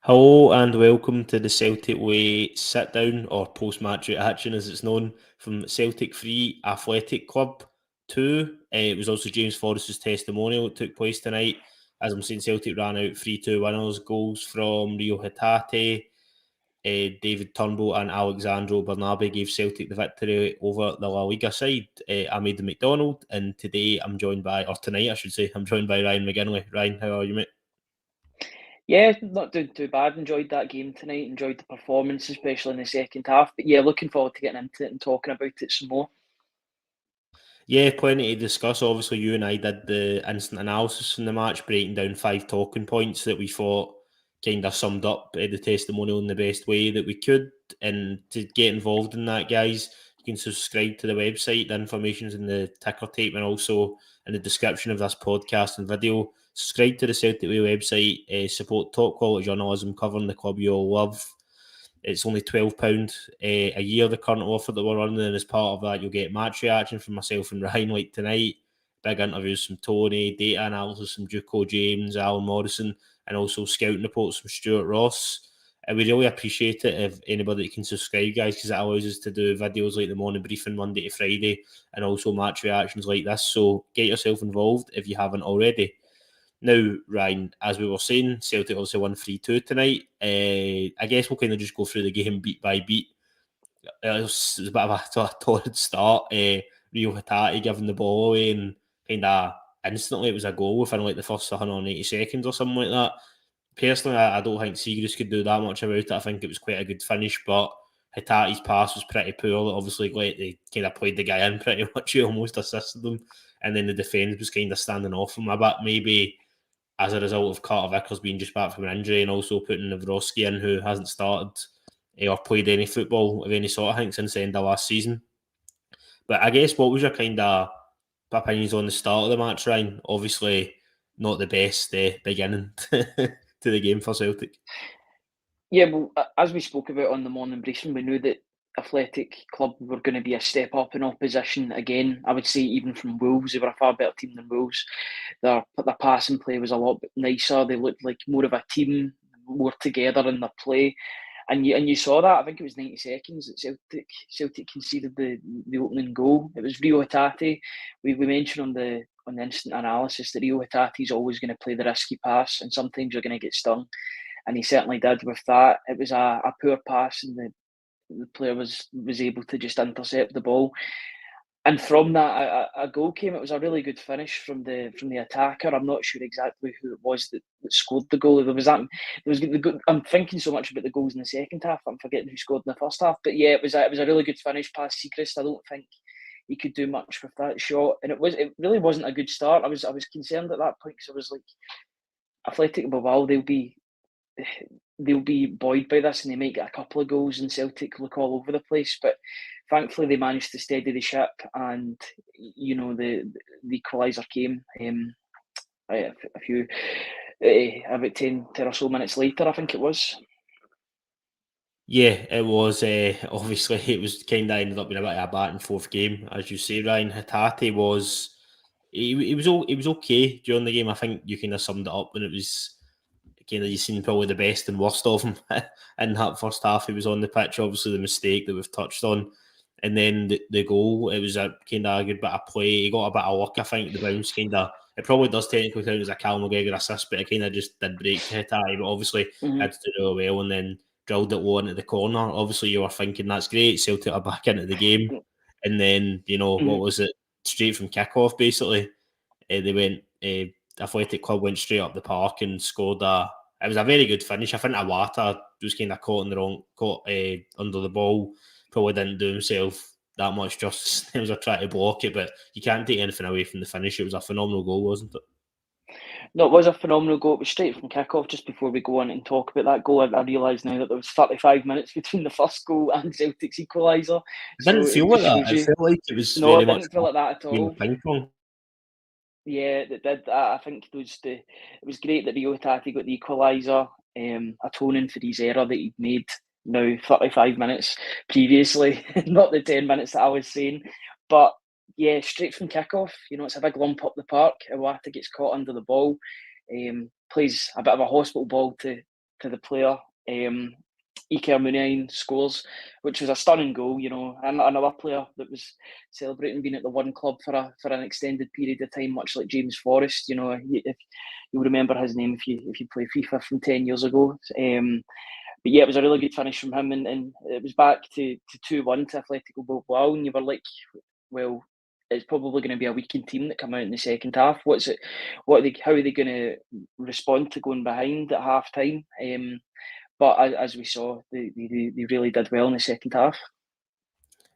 Hello and welcome to the Celtic Way sit down or post match reaction as it's known from Celtic 3 Athletic Club 2. It was also James Forrest's testimonial that took place tonight. As I'm saying, Celtic ran out 3-2 winners, goals from Rio Hatate, David Turnbull and Alexandro Bernabe gave Celtic the victory over the La Liga side. I'm Aidan Macdonald, and tonight I should say, I'm joined by Ryan McGinlay. Ryan, how are you, mate? Yeah, not doing too bad. Enjoyed that game tonight. Enjoyed the performance, especially in the second half. But yeah, looking forward to getting into it and talking about it some more. Yeah, plenty to discuss. Obviously, you and I did the instant analysis from the match, breaking down 5 talking points that we thought kind of summed up the testimonial in the best way that we could. And to get involved in that, guys, you can subscribe to the website. The information's in the ticker tape and also in the description of this podcast and video. Subscribe to the Celtic Way website. Support top quality journalism covering the club you all love. It's only £12 a year, the current offer that we're running, and as part of that, you'll get match reaction from myself and Ryan like tonight, big interviews from Tony, data analysis from Duco James, Alan Morrison, and also scouting reports from Stuart Ross. We really appreciate it if anybody can subscribe, guys, because it allows us to do videos like the morning briefing Monday to Friday and also match reactions like this. So get yourself involved if you haven't already. Now, Ryan, as we were saying, Celtic also won 3-2 tonight. I guess we'll kind of just go through the game beat by beat. It was a bit of a torrid start. Rio Hatate giving the ball away and kind of instantly it was a goal within like the first 180 seconds or something like that. Personally, I don't think Seagrass could do that much about it. I think it was quite a good finish, but Hitate's pass was pretty poor. Obviously, they kind of played the guy in pretty much. He almost assisted them. And then the defence was kind of standing off him a bit. Maybe as a result of Carter Vickers being just back from an injury and also putting Navrosky in, who hasn't started or played any football of any sort, I think, since the end of last season. But I guess what was your kind of opinions on the start of the match, Ryan? Obviously, not the best beginning to the game for Celtic. Yeah, well, as we spoke about on the morning briefing, we knew that Athletic Club were going to be a step up in opposition again. I would say even from Wolves, they were a far better team than Wolves. Their passing play was a lot nicer. They looked like more of a team, more together in their play. And you saw that. I think it was 90 seconds that Celtic conceded the opening goal. It was Rio Hatate. We mentioned on the instant analysis that Rio Hatate is always going to play the risky pass, and sometimes you're going to get stung. And he certainly did with that. It was a poor pass, and the player was able to just intercept the ball. And from that, a goal came. It was a really good finish from the attacker. I'm not sure exactly who it was that scored the goal. I'm thinking so much about the goals in the second half. I'm forgetting who scored in the first half. But yeah, it was a really good finish past Seagrass. I don't think he could do much with that shot, and it really wasn't a good start. I was concerned at that point because I was like, Athletic Bilbao, they'll be buoyed by this and they might get a couple of goals and Celtic look all over the place. But thankfully they managed to steady the ship, and the equaliser came a few about 10 or so minutes later, I think it was. Yeah, it was. Obviously, it was kind of ended up being a bit of a back and forth game, as you say. Ryan Hatate was, he was okay during the game. I think you kind of summed it up when it was kind of you seen probably the best and worst of him in that first half. He was on the pitch, obviously the mistake that we've touched on, and then the goal. It was a kind of a good bit of play. He got a bit of luck. I think the bounce kind of. It probably does technically count as a Cal McGregor assist, but it kind of just did break to Hatate. But obviously had to do really well, and then drilled it low into the corner. Obviously, you were thinking that's great. Celtic are back into the game, and then what was it? Straight from kickoff, basically, they went. Athletic Club went straight up the park and scored a. It was a very good finish. I think Awata was kind of caught under the ball. Probably didn't do himself that much justice. He was trying to block it, but you can't take anything away from the finish. It was a phenomenal goal, wasn't it? No, it was a phenomenal goal. It was straight from kick-off. Just before we go on and talk about that goal, I realise now that there was 35 minutes between the first goal and Celtic's equaliser. It didn't So feel it like just that. shows It you. felt like it was No, very it much didn't feel like that at a game all. of ping pong. Yeah, it did. I think it was great that Rio Tati got the equaliser, atoning for his error that he'd made now 35 minutes previously, not the 10 minutes that I was saying. But yeah, straight from kickoff, it's a big lump up the park. Iwata gets caught under the ball, plays a bit of a hospital ball to to the player. Ike Muniain scores, which was a stunning goal, and another player that was celebrating being at the one club for an extended period of time, much like James Forrest. If you'll remember his name if you play FIFA from 10 years ago. But yeah, it was a really good finish from him, and it was back to 2-1 to Atletico Bilbao, and you were like, well, it's probably going to be a weakened team that come out in the second half. How are they going to respond to going behind at half time? But as we saw, they really did well in the second half.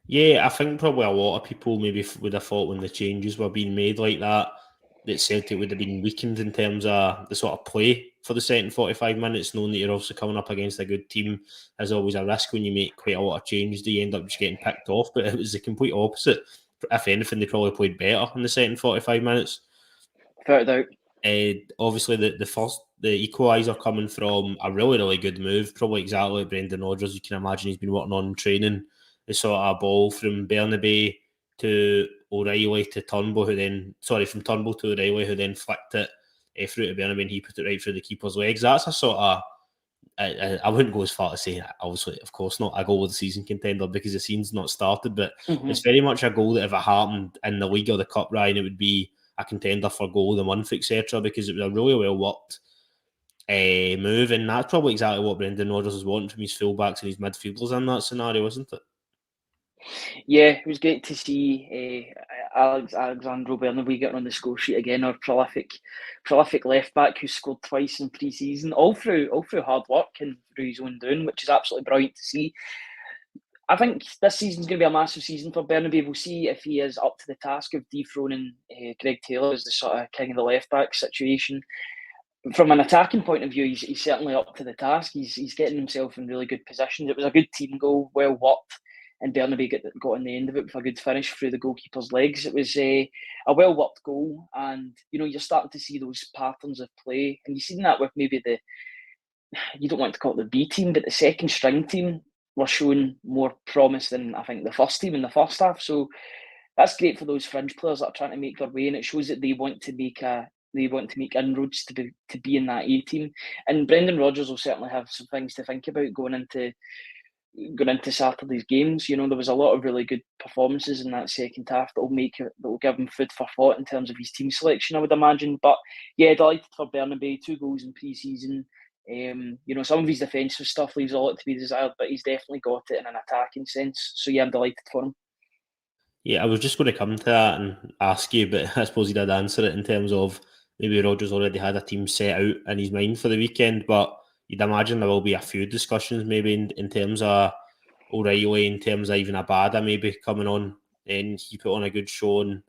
Yeah, I think probably a lot of people maybe would have thought when the changes were being made like that Celtic would have been weakened in terms of the sort of play for the second 45 minutes, knowing that you're also coming up against a good team is always a risk when you make quite a lot of changes. You end up just getting picked off, but it was the complete opposite. If anything, they probably played better in the second 45 minutes. Without doubt. Obviously, the equaliser coming from a really, really good move, probably exactly like Brendan Rodgers. You can imagine he's been working on training. The sort of ball from Bernabei to O'Reilly to Turnbull, from Turnbull to O'Reilly, who then flicked it through to Bernabei, and he put it right through the keeper's legs. That's a sort of, I wouldn't go as far to say, obviously, of course, not a goal of the season contender because the season's not started, but it's very much a goal that if it happened in the league or the cup, Ryan, it would be a contender for goal of the month, etc., because it was a really well worked move, and that's probably exactly what Brendan Rodgers is wanting from his fullbacks and his midfielders in that scenario, isn't it? Yeah, it was great to see Alexandro Bernabei getting on the score sheet again, our prolific left back who scored twice in pre-season, all through hard work and through his own doing, which is absolutely brilliant to see. I think this season's going to be a massive season for Bernabei. We'll see if he is up to the task of dethroning Greg Taylor as the sort of king of the left back situation. From an attacking point of view, he's certainly up to the task. He's getting himself in really good positions. It was a good team goal, well worked, and Bernabei got on the end of it with a good finish through the goalkeeper's legs. It was a well worked goal, and you're starting to see those patterns of play, and you've seen that with maybe you don't want to call it the B team, but the second string team were showing more promise than I think the first team in the first half. So that's great for those fringe players that are trying to make their way, and it shows that they want to make inroads to be in that A team. And Brendan Rodgers will certainly have some things to think about going into Saturday's games. There was a lot of really good performances in that second half that will give him food for thought in terms of his team selection, I would imagine. But yeah, delighted for Bernabei, 2 goals in pre-season. Some of his defensive stuff leaves a lot to be desired, but he's definitely got it in an attacking sense. So yeah, I'm delighted for him. Yeah, I was just going to come to that and ask you, but I suppose you did answer it in terms of maybe Rodgers already had a team set out in his mind for the weekend, but you'd imagine there will be a few discussions maybe in terms of O'Reilly, in terms of even Abada maybe coming on, and he put on a good show on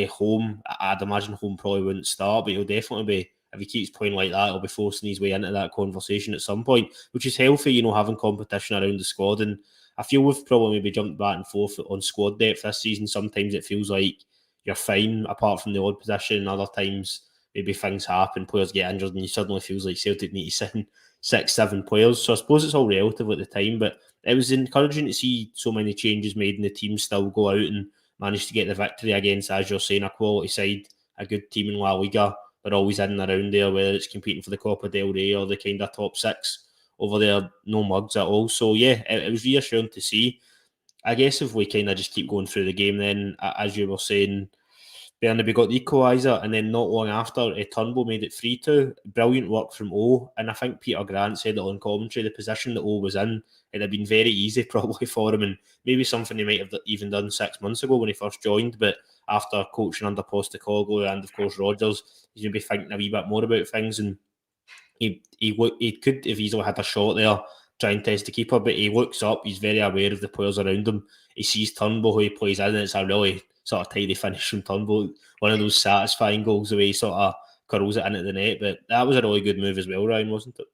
home. I'd imagine home probably wouldn't start, but he'll definitely be, if he keeps playing like that, he'll be forcing his way into that conversation at some point, which is healthy, having competition around the squad. And I feel we've probably maybe jumped back and forth on squad depth this season. Sometimes it feels like you're fine apart from the odd position, and other times maybe things happen, players get injured, and you suddenly feels like Celtic need to send 6-7 players. So I suppose it's all relative at the time, but it was encouraging to see so many changes made and the team still go out and manage to get the victory against, as you're saying, a quality side, a good team in La Liga. They're always in and around there, whether it's competing for the Copa del Rey or the kind of top 6 over there, no mugs at all. So yeah, it was reassuring to see. I guess if we kind of just keep going through the game then, as you were saying, Bernabei got the equaliser, and then not long after, Turnbull made it 3-2. Brilliant work from O, and I think Peter Grant said it on commentary, the position that O was in, it had been very easy probably for him, and maybe something he might have even done 6 months ago when he first joined, but after coaching under Postecoglou and of course Rodgers, he's going to be thinking a wee bit more about things, and he could have easily had a shot there, try and test the keeper, but he looks up, he's very aware of the players around him, he sees Turnbull who he plays in, and it's a really sort of tidy finish from Turnbull, one of those satisfying goals the way he sort of curls it into the net. But that was a really good move as well, Ryan, wasn't it?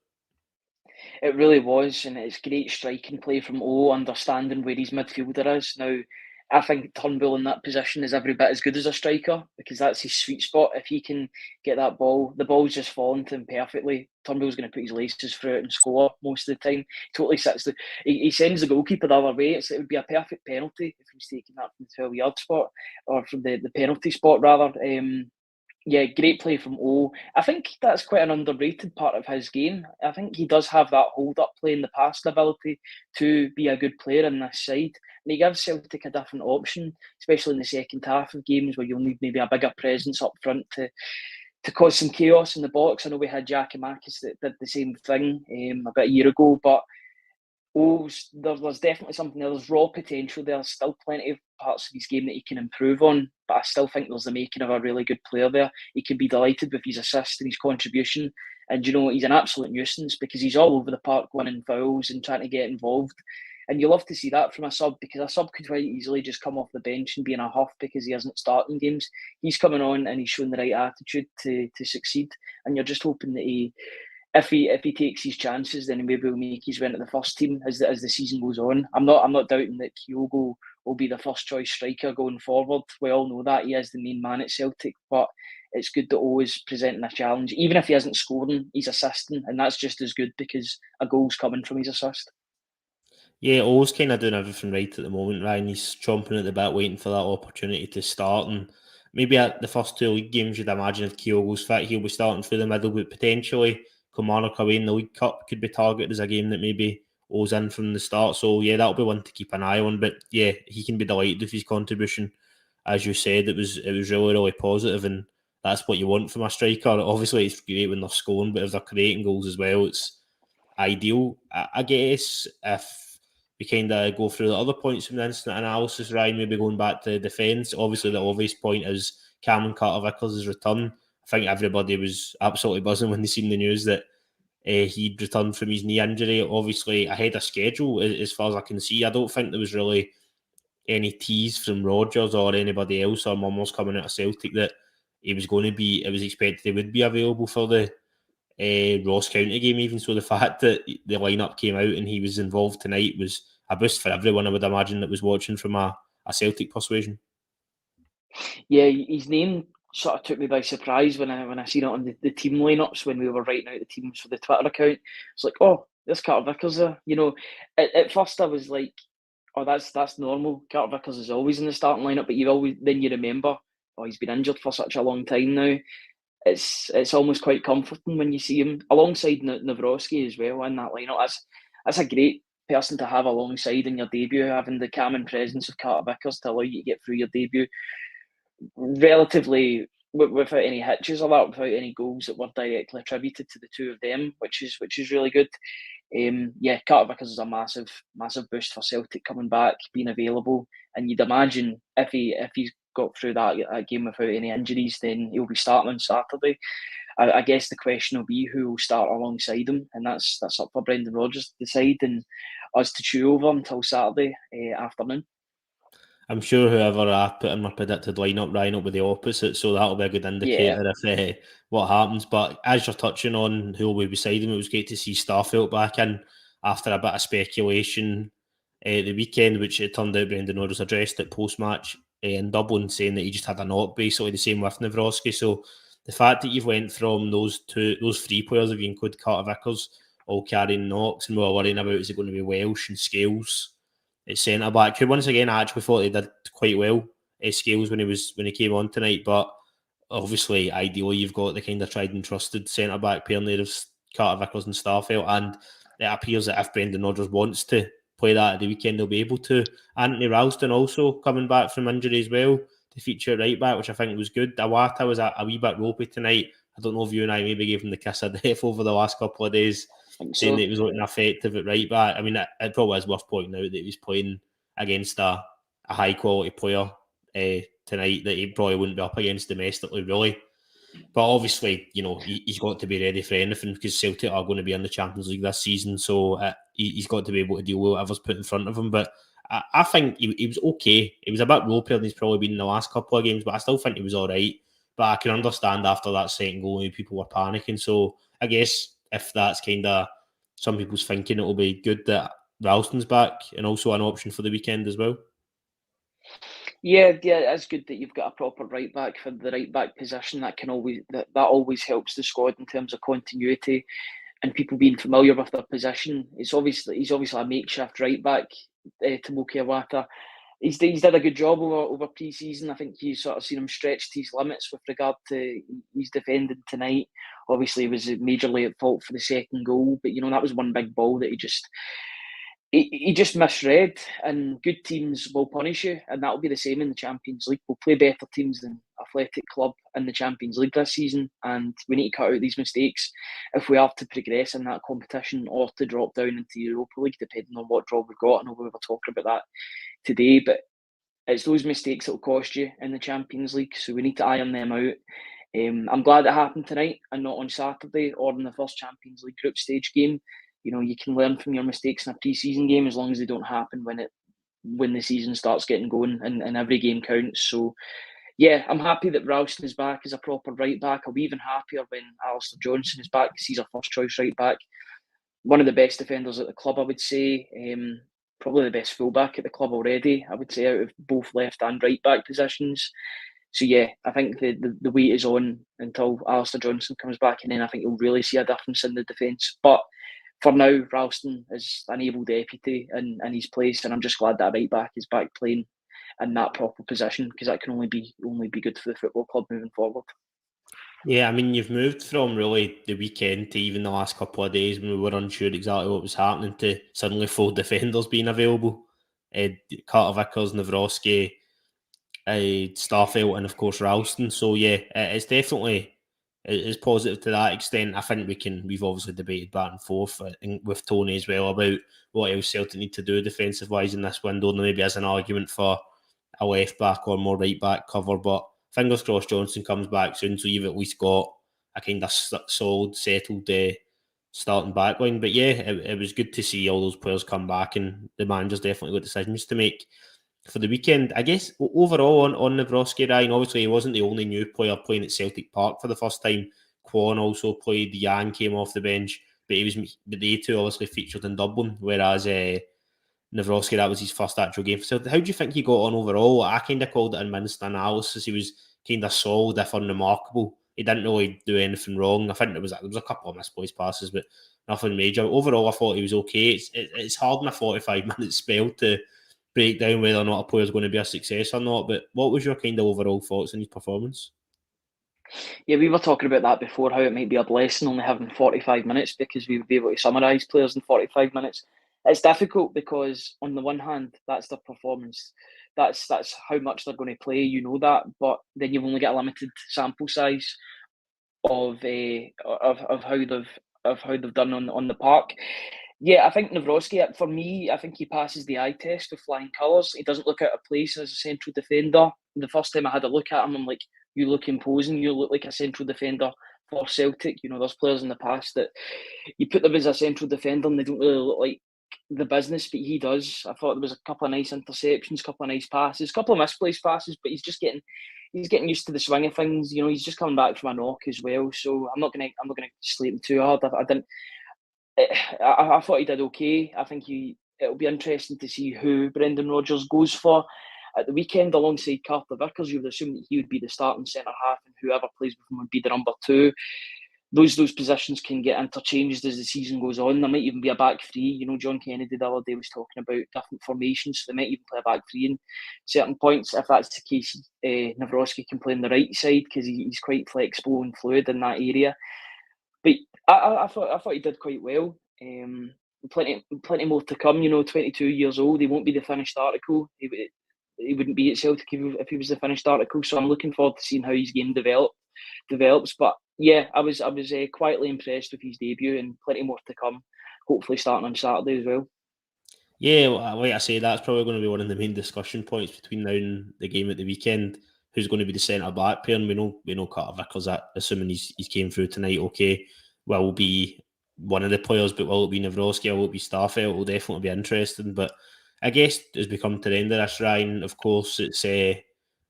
It really was, and it's great striking play from O, understanding where his midfielder is. Now, I think Turnbull in that position is every bit as good as a striker because that's his sweet spot. If he can get that ball, the ball's just falling to him perfectly. Turnbull's going to put his laces through it and score most of the time. He totally sits he sends the goalkeeper the other way. It would be a perfect penalty if he was taking that from the 12-yard spot or from the penalty spot rather. Yeah, great play from O. I think that's quite an underrated part of his game. I think he does have that hold-up play in the passing ability to be a good player in this side. And he gives Celtic a different option, especially in the second half of games where you'll need maybe a bigger presence up front to cause some chaos in the box. I know we had Giakoumakis that did the same thing about a year ago, but there's definitely something there. There's raw potential there. There's still plenty of parts of his game that he can improve on, but I still think there's the making of a really good player there. He can be delighted with his assist and his contribution. And, he's an absolute nuisance because he's all over the park winning fouls and trying to get involved. And you love to see that from a sub, because a sub could quite easily just come off the bench and be in a huff because he isn't starting games. He's coming on and he's showing the right attitude to succeed. And you're just hoping that if he takes his chances, then maybe he'll make his way into the first team as the season goes on. I'm not doubting that Kyogo will be the first choice striker going forward. We all know that he is the main man at Celtic, but it's good that always presenting a challenge. Even if he isn't scoring, he's assisting, and that's just as good because a goal's coming from his assist. Yeah, O's kind of doing everything right at the moment, Ryan. He's chomping at the bit, waiting for that opportunity to start. And maybe at the first two league games, you'd imagine if Kyogo's fit, he'll be starting through the middle, but potentially Kilmarnock away in the League Cup could be targeted as a game that maybe O's in from the start. So, yeah, that'll be one to keep an eye on. But, yeah, he can be delighted with his contribution. As you said, it was really, really positive, and that's what you want from a striker. Obviously, it's great when they're scoring, but if they're creating goals as well, it's ideal. I guess if we kind of go through the other points from the instant analysis, Ryan, maybe going back to defence. Obviously, the obvious point is Cameron Carter-Vickers' return. I think everybody was absolutely buzzing when they seen the news that he'd returned from his knee injury, obviously ahead of schedule, as far as I can see. I don't think there was really any tease from Rodgers or anybody else or murmurs coming out of Celtic that he was going to be, it was expected he would be available for the Ross County game. Even so, the fact that the lineup came out and he was involved tonight was a boost for everyone, I would imagine, that was watching from a Celtic persuasion. Yeah, his name sort of took me by surprise when I seen it on the team lineups when we were writing out the teams for the Twitter account. It's like, oh, there's Carter Vickers there. At first I was like, oh, that's normal. Carter Vickers is always in the starting lineup, but you remember, oh, he's been injured for such a long time now. It's almost quite comforting when you see him alongside Nawrocki as well in that lineup. That's a great person to have alongside in your debut, having the calming presence of Carter Vickers to allow you to get through your debut relatively without any hitches or that, without any goals that were directly attributed to the two of them, which is really good. Carter Vickers is a massive boost for Celtic coming back, being available, and you'd imagine if he's got through that game without any injuries, then he'll be starting on Saturday. I guess the question will be who will start alongside him, and that's up for Brendan Rodgers to decide and us to chew over until Saturday afternoon. I'm sure whoever I put in my predicted lineup, Ryan, will be the opposite, so that'll be a good indicator if what happens. But as you're touching on who will be beside him, it was great to see Starfelt back in after a bit of speculation the weekend, which it turned out Brendan Rodgers addressed at post-match in Dublin, saying that he just had a knock, basically the same with Nawrocki. So the fact that you've went from those three players, if you include Carter Vickers, all carrying knocks, and we were worrying about is it going to be Welsh and Scales at centre back, who once again I actually thought he did quite well. Scales when he came on tonight, but obviously ideally you've got the kind of tried and trusted centre back pair there of Carter Vickers and Starfelt, and it appears that if Brendan Rodgers wants to play that at the weekend, they'll be able to. Anthony Ralston also coming back from injury as well to feature at right back, which I think was good. Awata was a wee bit ropey tonight. I don't know if you and I maybe gave him the kiss of death over the last couple of days, saying that he was looking effective at right back. I mean, it probably is worth pointing out that he was playing against a high quality player tonight that he probably wouldn't be up against domestically, really. But obviously, he's got to be ready for anything because Celtic are going to be in the Champions League this season, so he's got to be able to deal with whatever's put in front of him. But I think he was okay. He was a bit ropier than he's probably been in the last couple of games, but I still think he was all right. But I can understand after that second goal, people were panicking. So I guess if that's kind of some people's thinking, it'll be good that Ralston's back and also an option for the weekend as well. Yeah, it's good that you've got a proper right back for the right back position. That always helps the squad in terms of continuity and people being familiar with their position. He's obviously a makeshift right back, Tomoki Awata. he's did a good job over pre-season. I think you sort of seen him stretch to his limits with regard to his defending tonight. Obviously, he was majorly at fault for the second goal, but that was one big ball that he just misread, and good teams will punish you, and that'll be the same in the Champions League. We'll play better teams than Athletic Club in the Champions League this season, and we need to cut out these mistakes if we have to progress in that competition or to drop down into the Europa League, depending on what draw we've got. I know we were talking about that today, but it's those mistakes that will cost you in the Champions League, so we need to iron them out. I'm glad it happened tonight and not on Saturday or in the first Champions League group stage game. You can learn from your mistakes in a pre-season game as long as they don't happen when the season starts getting going, and every game counts. So, yeah, I'm happy that Ralston is back as a proper right back. I'll be even happier when Alistair Johnson is back because he's our first choice right back. One of the best defenders at the club, I would say. Probably the best fullback at the club already, I would say, out of both left and right back positions. So yeah, I think the weight is on until Alistair Johnson comes back, and then I think you'll really see a difference in the defence. But for now, Ralston is an able deputy in his place, and I'm just glad that right back is back playing in that proper position, because that can only be good for the football club moving forward. Yeah, I mean, you've moved from really the weekend to even the last couple of days when we were unsure exactly what was happening to suddenly 4 defenders being available. Carter Vickers, Nawrocki, Starfelt, and of course Ralston. So yeah, it's definitely it's positive to that extent. I think we've obviously debated back and forth with Tony as well about what else Celtic need to do defensive wise in this window, and maybe as an argument for a left back or more right back cover. But fingers crossed Johnson comes back soon, so you've at least got a kind of solid, settled starting back line. But yeah, it was good to see all those players come back, and the manager's definitely got decisions to make for the weekend. I guess overall on Nawrocki, Ryan, obviously he wasn't the only new player playing at Celtic Park for the first time. Kwon also played, Jan came off the bench, but they two obviously featured in Dublin, whereas Nawrocki, that was his first actual game for Celtic. How do you think he got on overall? I kind of called it in my instant analysis. He was kind of solid, if unremarkable. He didn't really do anything wrong. I think there was a couple of misplaced passes, but nothing major. Overall, I thought he was okay. It's hard in a 45-minute spell to break down whether or not a player is going to be a success or not. But what was your kind of overall thoughts on his performance? Yeah, we were talking about that before, how it might be a blessing only having 45 minutes because we would be able to summarise players in 45 minutes. It's difficult because on the one hand, that's their performance. That's how much they're going to play, you know that. But then you've only got a limited sample size of how they've done on the park. Yeah, I think Nawrocki, for me, I think he passes the eye test with flying colours. He doesn't look out of place as a central defender. The first time I had a look at him, I'm like, you look imposing. You look like a central defender for Celtic. There's players in the past that you put them as a central defender and they don't really look like the business, but he does. I thought there was a couple of nice interceptions, a couple of nice passes, a couple of misplaced passes, but he's getting used to the swing of things. He's just coming back from a knock as well. So I'm not gonna slate him too hard. I thought he did okay. I think it'll be interesting to see who Brendan Rodgers goes for at the weekend alongside Carter Vickers. You would assume that he would be the starting centre half, and whoever plays with him would be the number 2. Those positions can get interchanged as the season goes on. There might even be a back 3. John Kennedy the other day was talking about different formations, so they might even play a back 3 in certain points. If that's the case, Nawrocki can play on the right side because he's quite flexible and fluid in that area. But I thought he did quite well. Plenty more to come. 22 years old. He won't be the finished article. He wouldn't be at Celtic if he was the finished article. So I'm looking forward to seeing how his game develops. But yeah, I was quietly impressed with his debut, and plenty more to come. Hopefully starting on Saturday as well. Yeah, like I say, that's probably going to be one of the main discussion points between now and the game at the weekend. Who's going to be the centre back pair? And we know Carter Vickers, assuming he's came through tonight, okay, will be one of the players, but will it be Nawrocki or will it be Starfelt? It will definitely be interesting. But I guess as we come to the end of this, Ryan, of course, it's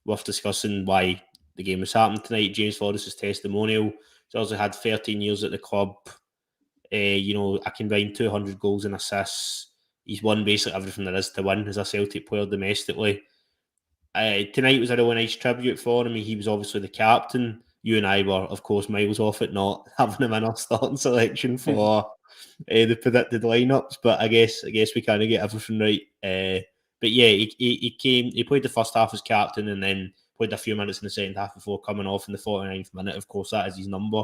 worth discussing why the game was happening tonight. James Forrest's testimonial. He's also had 13 years at the club. A combined 200 goals and assists. He's won basically everything there is to win as a Celtic player domestically. Tonight was a really nice tribute for him. He was obviously the captain. You and I were, of course, miles off it not having him in our starting selection for the predicted lineups. But I guess we kind of get everything right. But But yeah, he played the first half as captain and then played a few minutes in the second half before coming off in the 49th minute. Of course, that is his number.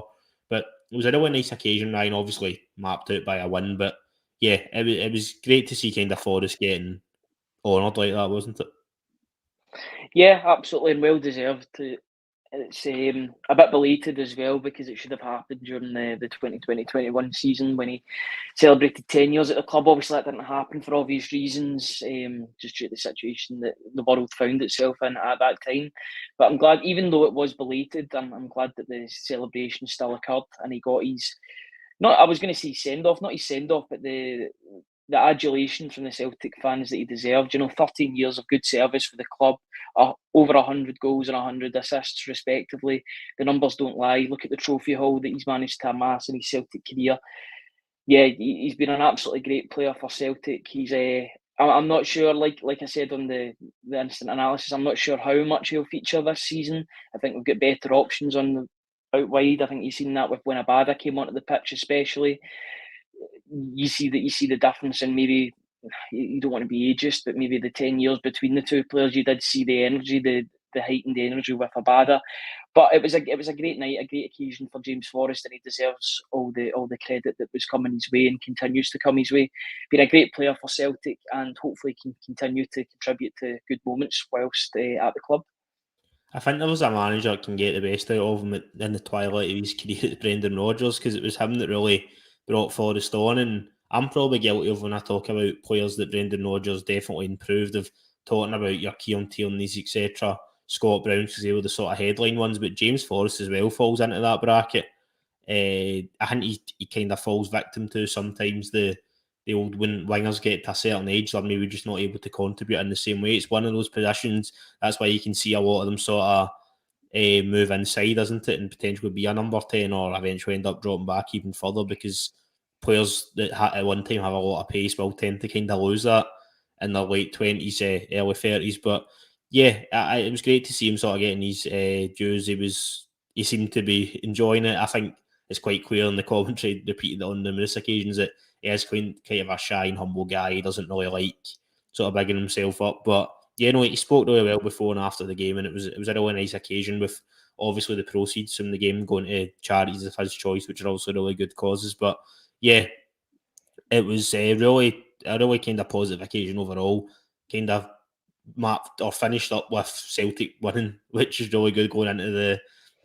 But it was a really nice occasion, Ryan, obviously mapped out by a win. But yeah, it was great to see kind of Forrest getting honoured like that, wasn't it? Yeah, absolutely, and well deserved. It's a bit belated as well because it should have happened during the 2020-21 season when he celebrated 10 years at the club. Obviously, that didn't happen for obvious reasons, just due to the situation that the world found itself in at that time. But I'm glad, even though it was belated, I'm glad that the celebration still occurred and he got his, not, I was going to say send off, not his send off, but the adulation from the Celtic fans that he deserved. 13 years of good service for the club, over 100 goals and 100 assists, respectively. The numbers don't lie. Look at the trophy haul that he's managed to amass in his Celtic career. Yeah, he's been an absolutely great player for Celtic. I'm not sure, like I said on the instant analysis, I'm not sure how much he'll feature this season. I think we've got better options on the out wide. I think you've seen that with when Abada came onto the pitch, especially. You see the difference in maybe you don't want to be ageist, but maybe the 10 years between the two players, you did see the energy, the heightened energy with Abada. But it was a great night, a great occasion for James Forrest, and he deserves all the credit that was coming his way and continues to come his way. Been a great player for Celtic, and hopefully can continue to contribute to good moments whilst at the club. I think there was a manager that can get the best out of him in the twilight of his career, Brendan Rodgers, because it was him that really brought Forrest on. And I'm probably guilty of, when I talk about players that Brendan Rodgers definitely improved, of talking about your Kieran Tierney's, etc., Scott Brown, because they were the sort of headline ones. But James Forrest as well falls into that bracket. I think he kind of falls victim to sometimes the old, when wingers get to a certain age, they're maybe just not able to contribute in the same way. It's one of those positions. That's why you can see a lot of them sort of move inside, isn't it, and potentially be a number 10 or eventually end up dropping back even further, because players that at one time have a lot of pace will tend to kind of lose that in their late 20s, early 30s. But yeah, it was great to see him sort of getting his dues. He seemed to be enjoying it. I think it's quite clear in the commentary, repeated it on numerous occasions, that he is kind of a shy and humble guy. He doesn't really like sort of bigging himself up. But yeah, no, he spoke really well before and after the game, and it was a really nice occasion, with obviously the proceeds from the game going to charities of his choice, which are also really good causes. But yeah, it was a really kind of positive occasion overall. Kind of mapped or finished up with Celtic winning, which is really good going into the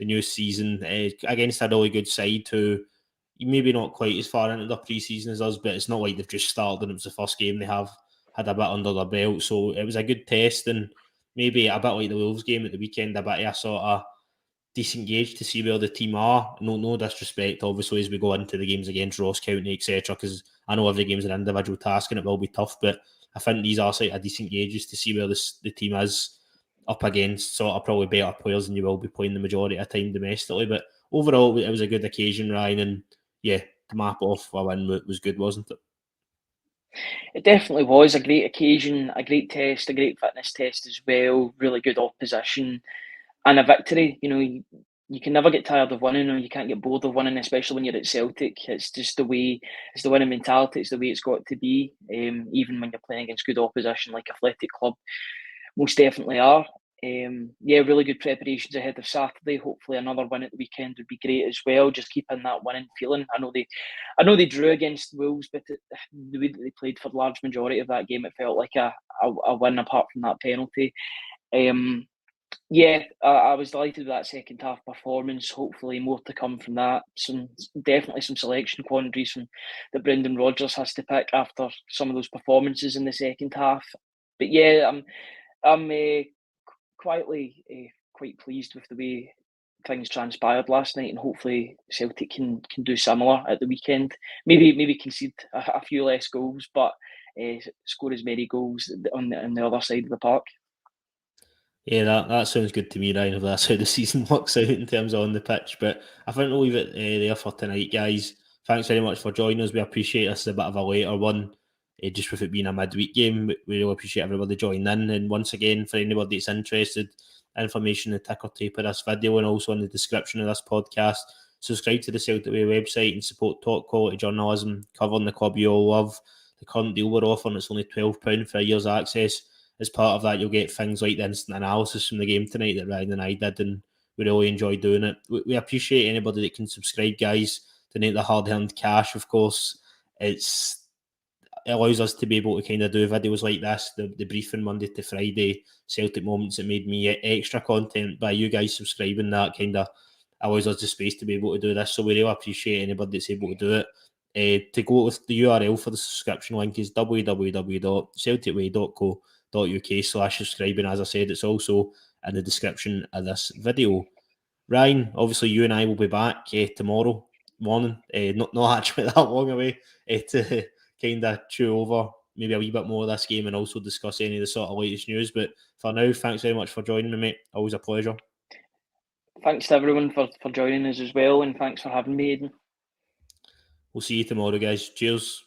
new season against a really good side who maybe not quite as far into the pre-season as us, but it's not like they've just started and it was the first game. They have had a bit under their belt, so it was a good test, and maybe a bit like the Wolves game at the weekend, a bit of a sort of decent gauge to see where the team are. No disrespect, obviously, as we go into the games against Ross County, etc., because I know every game's an individual task and it will be tough, but I think these are sort of decent gauges to see where the team is up against sort of probably better players than you will be playing the majority of the time domestically. But overall, it was a good occasion, Ryan, and yeah, to map off a win was good, wasn't it? It definitely was a great occasion, a great test, a great fitness test as well. Really good opposition, and a victory. You can never get tired of winning, or you can't get bored of winning, especially when you're at Celtic. It's just the way, it's the winning mentality, it's the way it's got to be. Even when you're playing against good opposition like Athletic Club, most definitely are. Yeah, really good preparations ahead of Saturday. Hopefully, another win at the weekend would be great as well. Just keeping that winning feeling. I know they drew against Wolves, but the way that they played for the large majority of that game, it felt like a win apart from that penalty. Yeah, I was delighted with that second half performance. Hopefully, more to come from that. Definitely some selection quandaries from that Brendan Rodgers has to pick after some of those performances in the second half. But yeah, I'm quietly quite pleased with the way things transpired last night, and hopefully Celtic can do similar at the weekend. Maybe concede a few less goals, but score as many goals on the other side of the park. Yeah, that sounds good to me, Ryan, if that's how the season works out in terms of on the pitch. But I think we'll leave it there for tonight, guys. Thanks very much for joining us. We appreciate this is a bit of a later one, just with it being a midweek game. We really appreciate everybody joining in. And once again, for anybody that's interested, information in the ticker tape of this video and also in the description of this podcast. Subscribe to the Celtic Way website and support top quality journalism covering the club you all love. The current deal we're offering, it's only £12 for a year's access. as part of that, you'll get things like the instant analysis from the game tonight that Ryan and I did, and we really enjoyed doing it. We appreciate anybody that can subscribe, guys. Donate the hard-earned cash, of course. It allows us to be able to kind of do videos like this, the briefing Monday to Friday, Celtic moments that made me extra content. By you guys subscribing, that kind of allows us the space to be able to do this. So we really appreciate anybody that's able to do it. To go with the URL for the subscription link is www.celticway.co.uk/subscribing. As I said, it's also in the description of this video. Ryan, obviously you and I will be back tomorrow morning, not actually that long away, to kind of chew over maybe a wee bit more of this game and also discuss any of the sort of latest news. But for now, thanks very much for joining me, mate. Always a pleasure. Thanks to everyone for joining us as well, and thanks for having me, Aidan. We'll see you tomorrow, guys. Cheers.